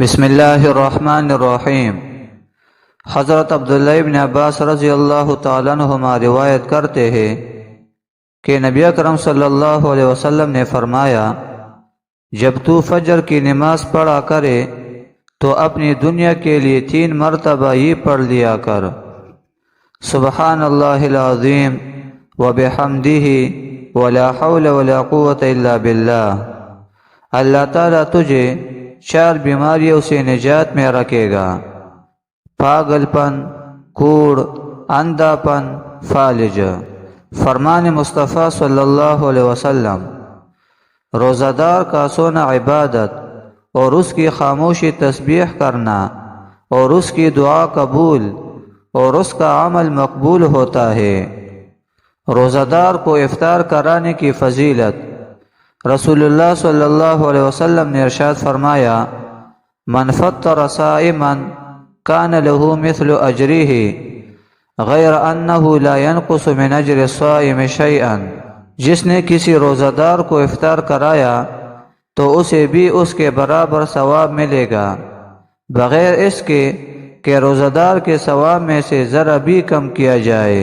بسم اللہ الرحمن الرحیم۔ حضرت عبداللہ ابن عباس رضی اللہ تعالیٰ عنہما روایت کرتے ہیں کہ نبی اکرم صلی اللہ علیہ وسلم نے فرمایا، جب تو فجر کی نماز پڑھا کرے تو اپنی دنیا کے لیے 3 مرتبہ یہ پڑھ لیا کر، سبحان اللہ العظیم وبحمدہ ولا حول ولا قوة الا باللہ۔ اللہ تعالیٰ تجھے 4 بیماریوں سے نجات میں رکھے گا: پاگل پن، کوڑ، اندھا پن، فالج۔ فرمان مصطفیٰ صلی اللہ علیہ وسلم، روزہ دار کا سونا عبادت اور اس کی خاموشی تسبیح کرنا اور اس کی دعا قبول اور اس کا عمل مقبول ہوتا ہے۔ روزہ دار کو افطار کرانے کی فضیلت۔ رسول اللہ صلی اللہ علیہ وسلم نے ارشاد فرمایا، من فطر صائما کان له مثل اجرہ غیر انہ لا ينقص من اجر الصائم شیئا۔ جس نے کسی روزہ دار کو افطار کرایا تو اسے بھی اس کے برابر ثواب ملے گا، بغیر اس کے کہ روزہ دار کے ثواب میں سے ذرا بھی کم کیا جائے۔